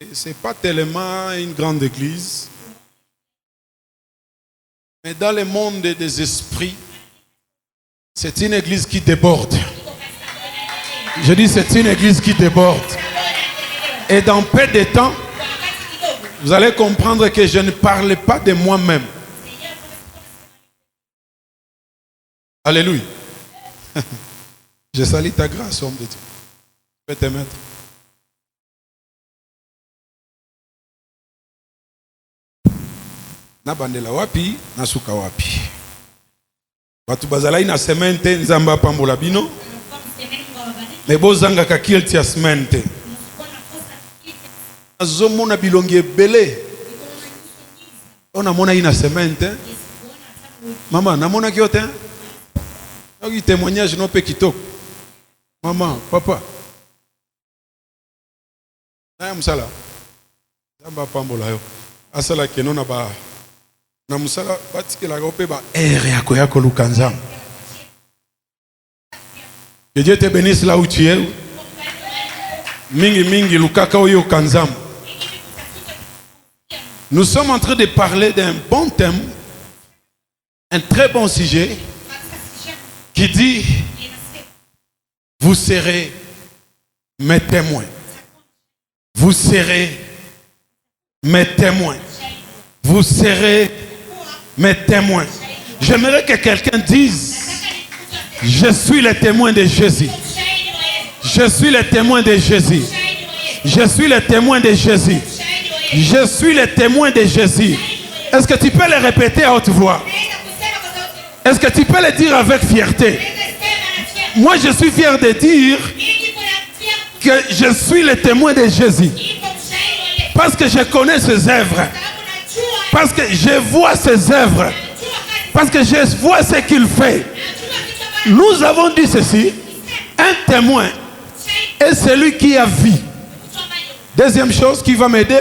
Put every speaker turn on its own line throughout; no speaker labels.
Ce n'est pas tellement une grande église, mais dans le monde des esprits, c'est une église qui déborde. Je dis c'est une église qui déborde. Et dans peu de temps, vous allez comprendre que je ne parle pas de moi-même. Alléluia. Je salue ta grâce, homme de Dieu. Je peux te mettre. Na bandela wapi, na suka wapi. Batu bazalai na semente nzamba pambola bino. Nebo zanga kakil tia semente. Azomona bilongi ebele. Ona mona ina semente. Maman, namona kyote. Oki témoignage no pe kitoko. Maman, papa. Na musala. Nzamba pambola yo. Asala kenona ba. Na musala batikela ko pe ba yako yako lukanzam. Que Dieu te bénisse là où tu es. Mingi mingi lukaka oyo kanzam. Nous sommes en train de parler d'un bon thème, un très bon sujet qui dit vous serez mes témoins. Vous serez mes témoins. Vous serez mes témoins. J'aimerais que quelqu'un dise je suis le témoin de Jésus. Je suis le témoin de Jésus. Je suis le témoin de Jésus. Je suis le témoin de Jésus. Est-ce que tu peux le répéter à haute voix? Est-ce que tu peux le dire avec fierté? Moi, je suis fier de dire que je suis le témoin de Jésus. Parce que je connais ses œuvres. Parce que je vois ses œuvres. Parce que je vois ce qu'il fait. Nous avons dit ceci. Un témoin est celui qui a vu. Deuxième chose qui va m'aider.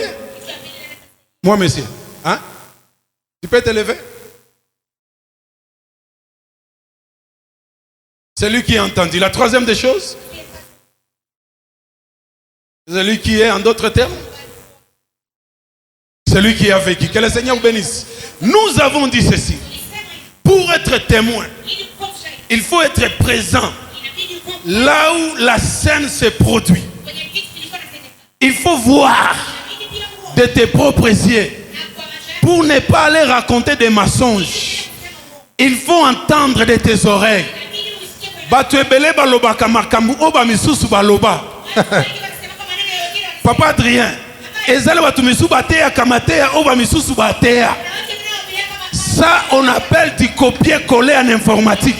Moi, monsieur. Hein? Tu peux te lever? Celui qui a entendu. La troisième des choses. Celui qui est en d'autres termes. Celui qui a vécu. Que le Seigneur vous bénisse. Nous avons dit ceci. Pour être témoin, il faut être présent là où la scène se produit. Il faut voir de tes propres yeux pour ne pas aller raconter des mensonges. Il faut entendre de tes oreilles. Papa Adrien, ça on appelle du copier-coller en informatique.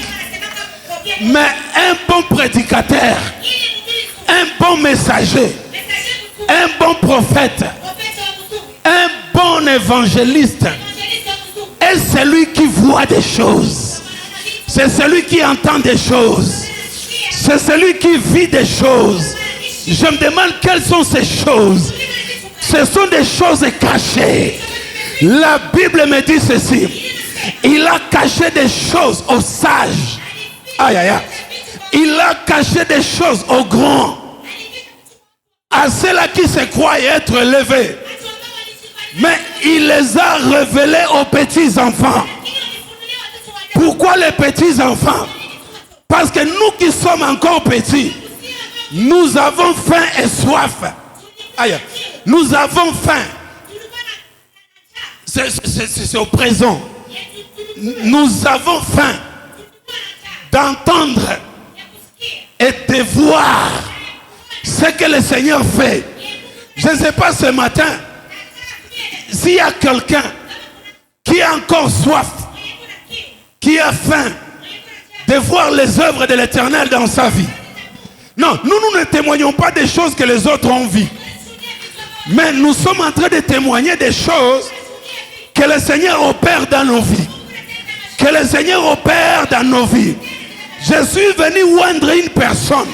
Mais un bon prédicateur, un bon messager, un bon prophète, un bon évangéliste est celui qui voit des choses. C'est celui qui entend des choses. C'est celui qui vit des choses. Je me demande quelles sont ces choses. Ce sont des choses cachées. La Bible me dit ceci. Il a caché des choses aux sages. Aïe, aïe, aïe. Il a caché des choses aux grands. À ceux-là qui se croient être élevés. Mais il les a révélés aux petits enfants. Pourquoi les petits enfants? Parce que nous qui sommes encore petits, nous avons faim et soif. Aïe. Nous avons faim. C'est au présent. Nous avons faim d'entendre et de voir ce que le Seigneur fait. Je ne sais pas ce matin s'il y a quelqu'un qui a encore soif, qui a faim de voir les œuvres de l'Éternel dans sa vie. Non, nous ne témoignons pas des choses que les autres ont vues. Mais nous sommes en train de témoigner des choses que le Seigneur opère dans nos vies. Que le Seigneur opère dans nos vies. Je suis venu oindre une personne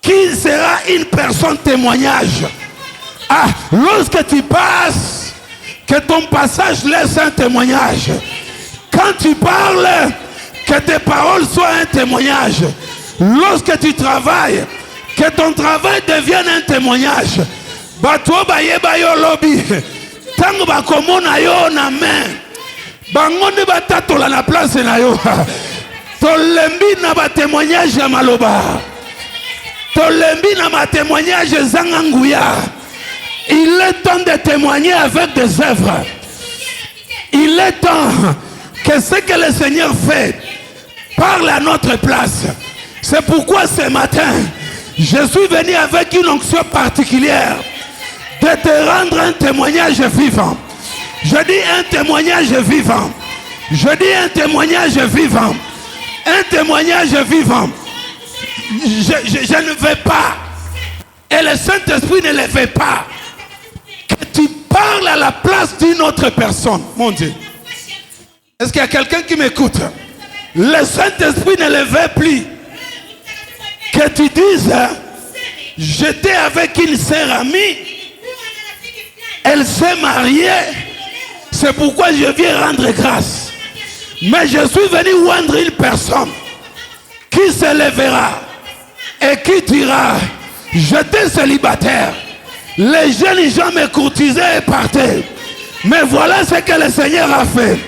qui sera une personne témoignage. Ah, lorsque tu passes, que ton passage laisse un témoignage. Quand tu parles, que tes paroles soient un témoignage. Lorsque tu travailles, que ton travail devienne un témoignage. Bato bayeba yo lobi. Tango bakomona yo na main. Bangonde batatola na place na yo. Tolembi na ba témoignage ya maloba. Tolembi na ma témoignage zanganguya. Il est temps de témoigner avec des œuvres. Il est temps que ce que le Seigneur fait parle à notre place. C'est pourquoi ce matin, je suis venu avec une onction particulière de te rendre un témoignage vivant. Je dis un témoignage vivant. Je dis un témoignage vivant. Un témoignage vivant. Je ne veux pas, et le Saint-Esprit ne le veut pas, que tu parles à la place d'une autre personne. Mon Dieu. Est-ce qu'il y a quelqu'un qui m'écoute? Le Saint-Esprit ne le veut plus. Que tu dises, j'étais avec une sœur amie, elle s'est mariée, c'est pourquoi je viens rendre grâce. Mais je suis venu rendre une personne qui se lèvera et qui dira, j'étais célibataire, les jeunes gens me courtisaient et partaient, mais voilà ce que le Seigneur a fait.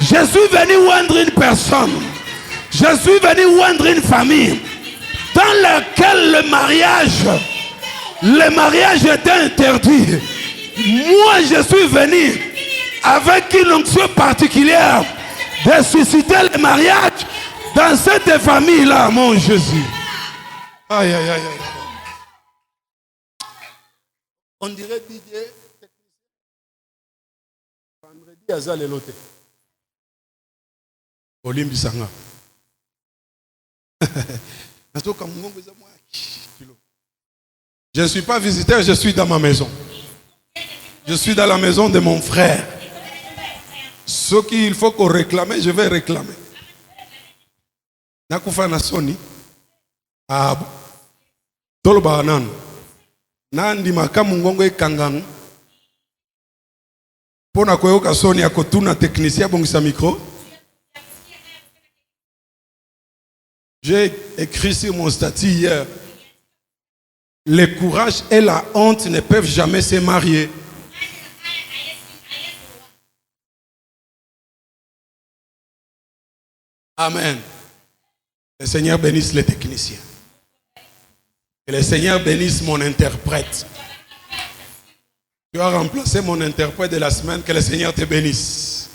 Je suis venu rendre une personne, je suis venu rendre une famille dans laquelle le mariage était interdit. Moi je suis venu avec une onction particulière de susciter le mariage dans cette famille-là, mon Jésus. Aïe, aïe, aïe, aïe. On dirait DJ. Vendredi, Azal et Loté. Olimbi Sanga. Je ne suis pas visiteur, je suis dans ma maison. Je suis dans la maison de mon frère. Ce qu'il faut qu'on réclame, je vais réclamer. Nakufa na soni. Ah, toloba nan. Nandi makamu ngongo ekangang. Pona koyoka soni akotuna technicien bongisa micro. J'ai écrit sur mon statut hier. Le courage et la honte ne peuvent jamais se marier. Amen. Le Seigneur bénisse les techniciens. Que le Seigneur bénisse mon interprète. Tu as remplacé mon interprète de la semaine. Que le Seigneur te bénisse.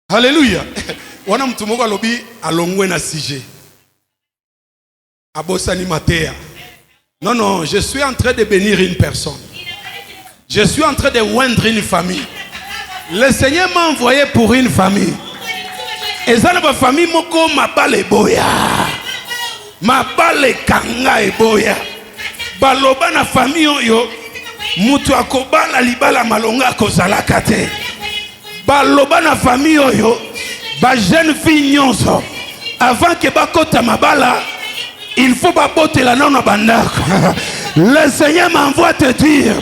Alléluia. Wana mtumoko alobi alongwe na sije. Abosani matea. Non, non, je suis en train de bénir une personne. Je suis en train de oindre une famille. Le Seigneur m'a envoyé pour une famille. Et ça, ma famille, moko mabale boya. Mabale kanga e boya. Baloba na famille yo. Mutu akobala libala malonga kozala kate. Baloba na famille yo. Ba jeune fille nyonso. Avant que bakota mabala. Il faut pas botter la non à bandak. Le Seigneur m'envoie te dire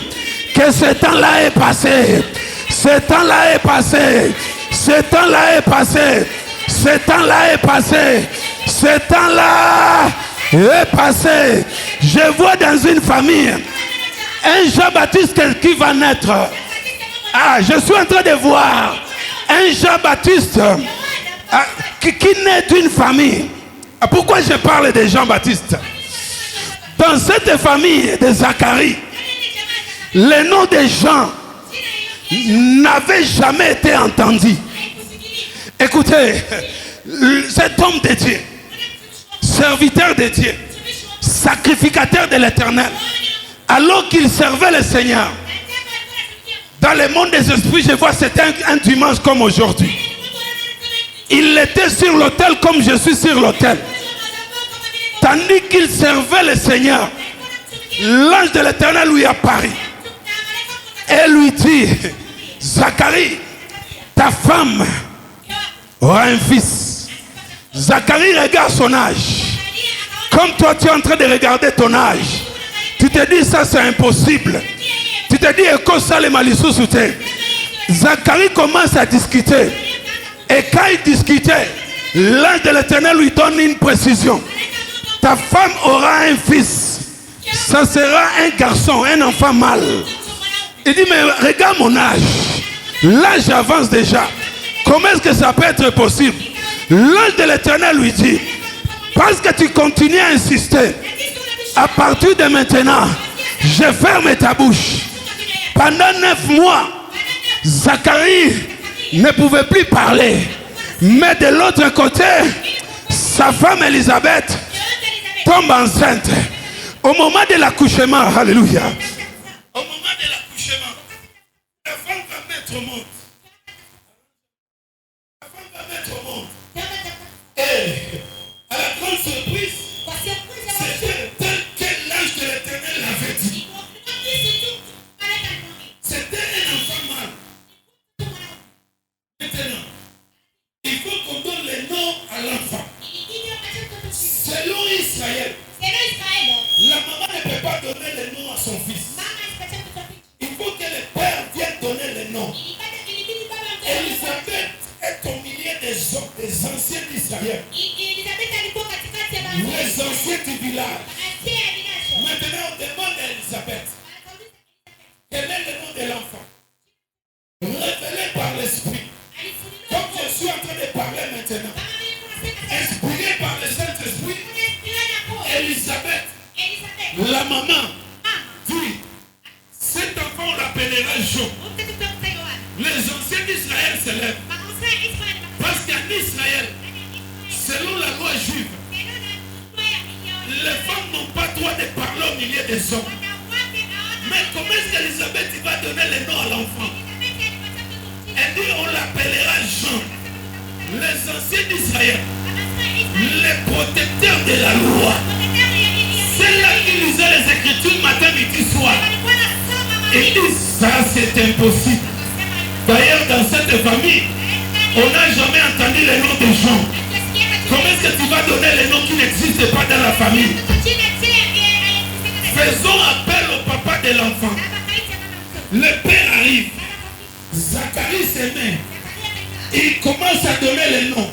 que ce temps-là est passé. Ce temps-là est passé. Ce temps-là est passé. Ce temps-là est passé. Ce temps-là est passé. Je vois dans une famille un Jean-Baptiste qui va naître. Ah, je suis en train de voir un Jean-Baptiste qui naît d'une famille. Pourquoi je parle de Jean-Baptiste? Dans cette famille de Zacharie, le nom de Jean n'avait jamais été entendu. Écoutez, cet homme de Dieu, serviteur de Dieu, sacrificateur de l'Éternel, alors qu'il servait le Seigneur, dans le monde des esprits, je vois c'était un dimanche comme aujourd'hui. Il était sur l'autel comme je suis sur l'autel. Tandis qu'il servait le Seigneur, l'ange de l'Éternel lui apparut et lui dit, Zacharie, ta femme aura un fils. Zacharie regarde son âge. Comme toi tu es en train de regarder ton âge, tu te dis ça c'est impossible. Tu te dis écoute ça les malissous sous terre. Zacharie commence à discuter. Et quand il discutait, l'ange de l'Éternel lui donne une précision. Ta femme aura un fils. ça sera un garçon, un enfant mâle. Il dit, mais regarde mon âge. L'âge avance déjà. Comment est-ce que ça peut être possible? L'ange de l'Éternel lui dit, parce que tu continues à insister, à partir de maintenant, je ferme ta bouche. Pendant 9 mois, Zacharie ne pouvait plus parler. Mais de l'autre côté, sa femme Élisabeth tombe enceinte. Au moment de l'accouchement, alléluia. Au moment de l'accouchement, la femme va mettre au monde. La femme va mettre au monde. Et à la grande surprise, c'était tel que l'ange de l'Éternel l'avait dit. C'était un enfant mâle. Maintenant, il faut qu'on donne les noms à l'enfant. Selon Israël, la maman ne peut pas donner les noms à son fils. Il faut que le père vienne donner les noms. Élisabeth est au milieu des anciens d'Israël. Les anciens du village. Maintenant, on demande à Élisabeth, quel est le nom de l'enfant? Révélé par l'Esprit. Comme je suis en train de parler maintenant. Inspiré par le Saint-Esprit. Élisabeth, la maman, dit, cet enfant on l'appellera Jean. Les anciens d'Israël se lèvent. Parce qu'en Israël, selon la loi juive, les femmes n'ont pas droit de parler au milieu des hommes. Mais comment est-ce qu'Élisabeth va donner les noms à l'enfant? Elle dit on l'appellera Jean. Les anciens d'Israël, les protecteurs de la loi, c'est là qui lisaient les Écritures matin, midi, soir. Et disent ça c'est impossible. D'ailleurs dans cette famille, on n'a jamais entendu les noms des gens. Comment est-ce que tu vas donner les noms qui n'existent pas dans la famille? Faisons appel au papa de l'enfant. Le père arrive. Zacharie s'aimait. Il commence à donner les noms.